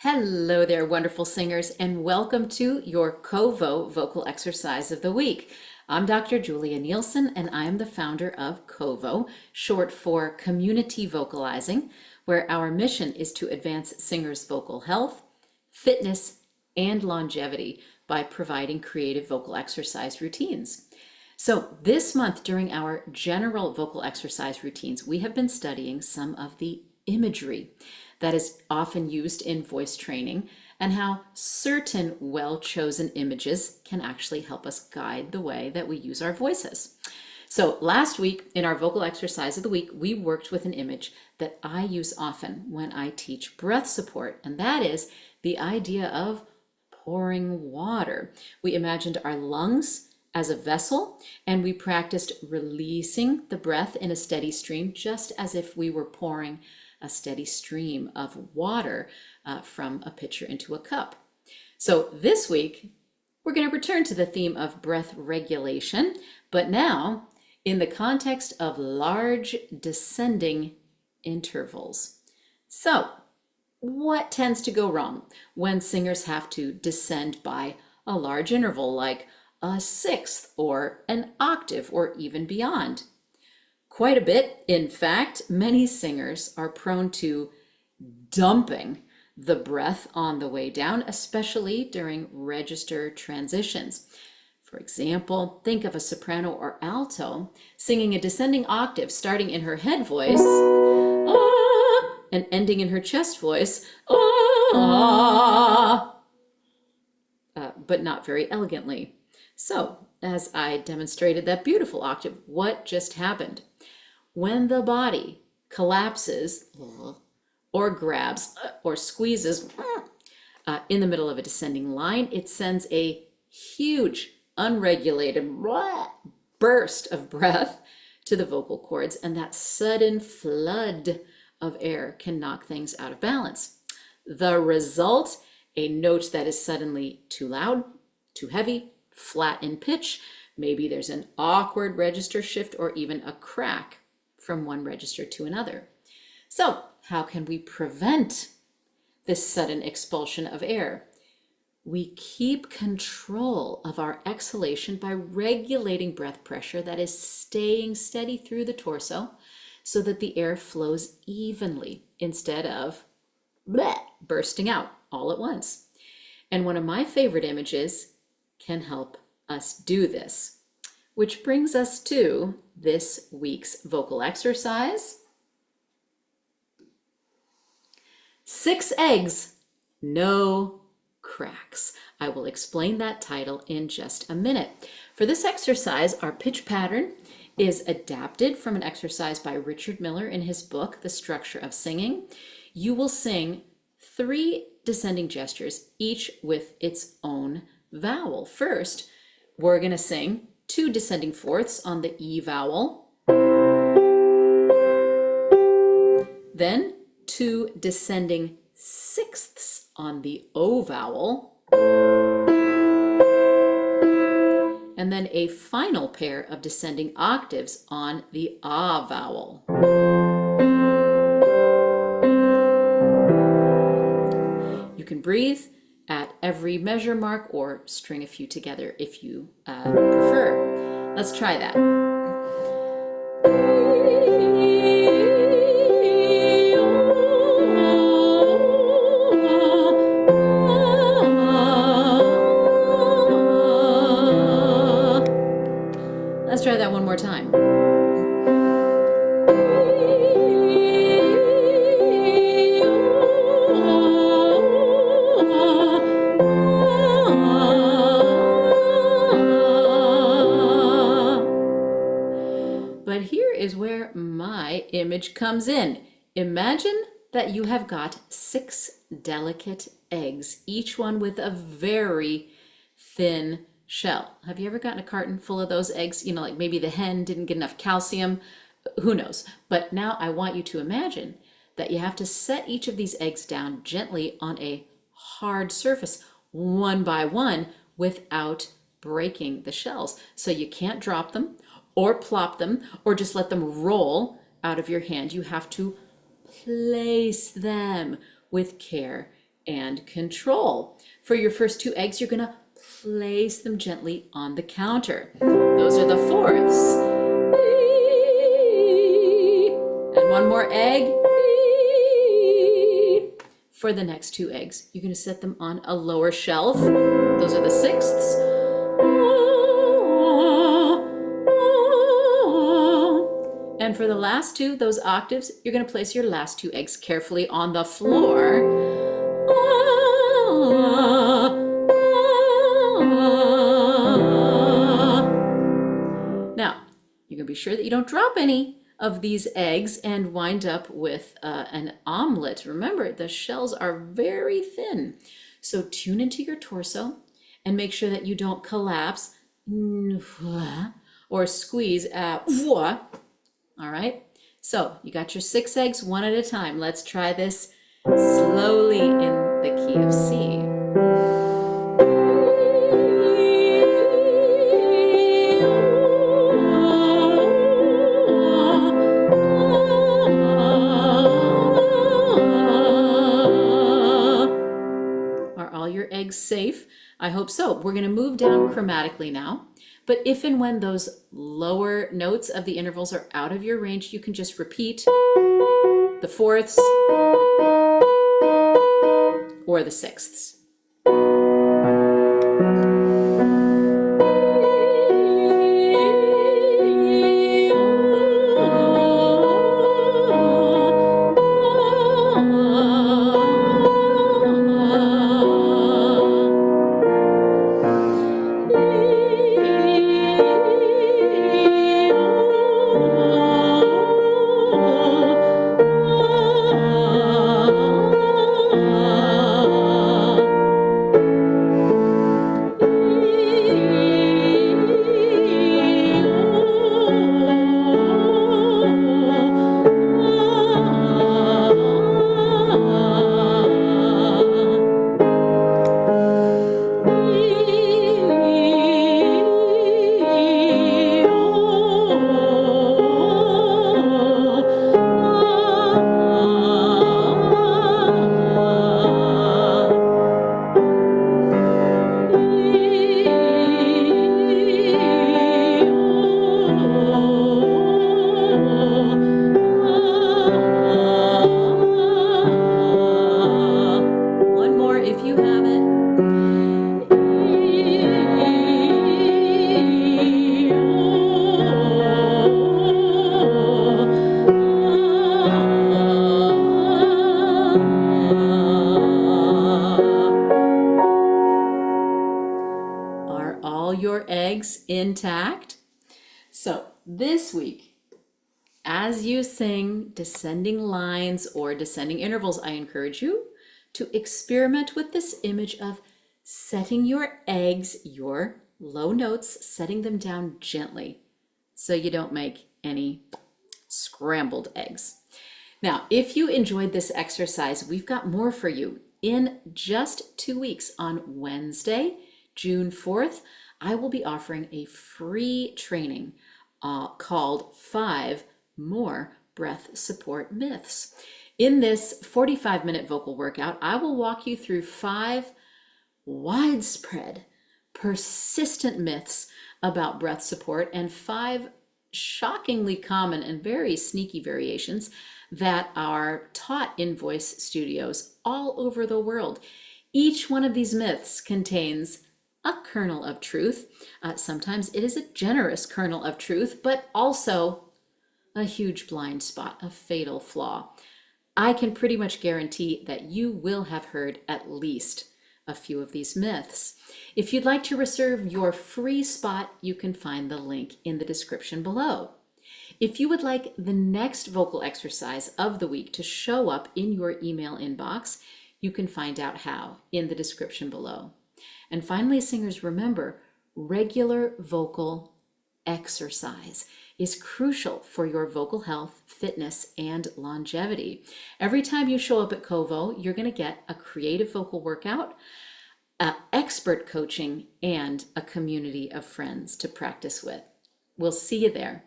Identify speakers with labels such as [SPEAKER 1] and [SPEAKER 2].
[SPEAKER 1] Hello there, wonderful singers, and welcome to your Kovo vocal exercise of the week. I'm Dr. Julia Nielsen, and I am the founder of Kovo, short for Community Vocalizing, where our mission is to advance singers' vocal health, fitness, and longevity by providing creative vocal exercise routines. So this month, during our general vocal exercise routines, we have been studying some of the imagery that is often used in voice training and how certain well-chosen images can actually help us guide the way that we use our voices. So last week in our vocal exercise of the week, we worked with an image that I use often when I teach breath support, and that is the idea of pouring water. We imagined our lungs as a vessel, and we practiced releasing the breath in a steady stream, just as if we were pouring a steady stream of water from a pitcher into a cup. So this week, we're going to return to the theme of breath regulation, but now in the context of large descending intervals. So, what tends to go wrong when singers have to descend by a large interval, like a sixth or an octave or even beyond? Quite a bit. In fact, many singers are prone to dumping the breath on the way down, especially during register transitions. For example, think of a soprano or alto singing a descending octave starting in her head voice and ending in her chest voice, but not very elegantly. So, as I demonstrated that beautiful octave, what just happened? When the body collapses or grabs or squeezes in the middle of a descending line, it sends a huge unregulated burst of breath to the vocal cords, and that sudden flood of air can knock things out of balance. The result, a note that is suddenly too loud, too heavy, flat in pitch. Maybe there's an awkward register shift or even a crack from one register to another. So, how can we prevent this sudden expulsion of air? We keep control of our exhalation by regulating breath pressure that is staying steady through the torso so that the air flows evenly instead of bursting out all at once. And one of my favorite images can help us do this. Which brings us to this week's vocal exercise. 6 eggs, no cracks. I will explain that title in just a minute. For this exercise, our pitch pattern is adapted from an exercise by Richard Miller in his book, The Structure of Singing. You will sing 3 descending gestures, each with its own vowel. First, we're going to sing 2 descending fourths on the E vowel, then 2 descending sixths on the O vowel, and then a final pair of descending octaves on the A vowel. You can breathe at every measure mark or string a few together if you prefer. Let's try that. Let's try that one more time. But here is where my image comes in. Imagine that you have got 6 delicate eggs, each one with a very thin shell. Have you ever gotten a carton full of those eggs? You know, like maybe the hen didn't get enough calcium. Who knows? But now I want you to imagine that you have to set each of these eggs down gently on a hard surface, one by one, without breaking the shells. So you can't drop them or plop them or just let them roll out of your hand. You have to place them with care and control. For your first two eggs, you're going to place them gently on the counter. Those are the fourths. And one more egg. For the next two eggs, you're going to set them on a lower shelf. Those are the sixths. And for the last two, those octaves, you're going to place your last two eggs carefully on the floor. Now, you're going to be sure that you don't drop any of these eggs and wind up with an omelet. Remember, the shells are very thin. So tune into your torso and make sure that you don't collapse or squeeze. All right? So you got your 6 eggs, one at a time. Let's try this slowly in the key of C. Are all your eggs safe? I hope so. We're going to move down chromatically now. But if and when those lower notes of the intervals are out of your range, you can just repeat the fourths or the sixths. Your eggs intact. So this week, as you sing descending lines or descending intervals, I encourage you to experiment with this image of setting your eggs, your low notes, setting them down gently so you don't make any scrambled eggs. Now, if you enjoyed this exercise, we've got more for you. In just 2 weeks, on Wednesday, June 4th, I will be offering a free training called 5 More Breath Support Myths. In this 45-minute vocal workout, I will walk you through 5 widespread, persistent myths about breath support and 5 shockingly common and very sneaky variations that are taught in voice studios all over the world. Each one of these myths contains a kernel of truth. Sometimes it is a generous kernel of truth, but also a huge blind spot, a fatal flaw. I can pretty much guarantee that you will have heard at least a few of these myths. If you'd like to reserve your free spot, you can find the link in the description below. If you would like the next vocal exercise of the week to show up in your email inbox, you can find out how in the description below. And finally, singers, remember, regular vocal exercise is crucial for your vocal health, fitness, and longevity. Every time you show up at Covo, you're going to get a creative vocal workout, expert coaching, and a community of friends to practice with. We'll see you there.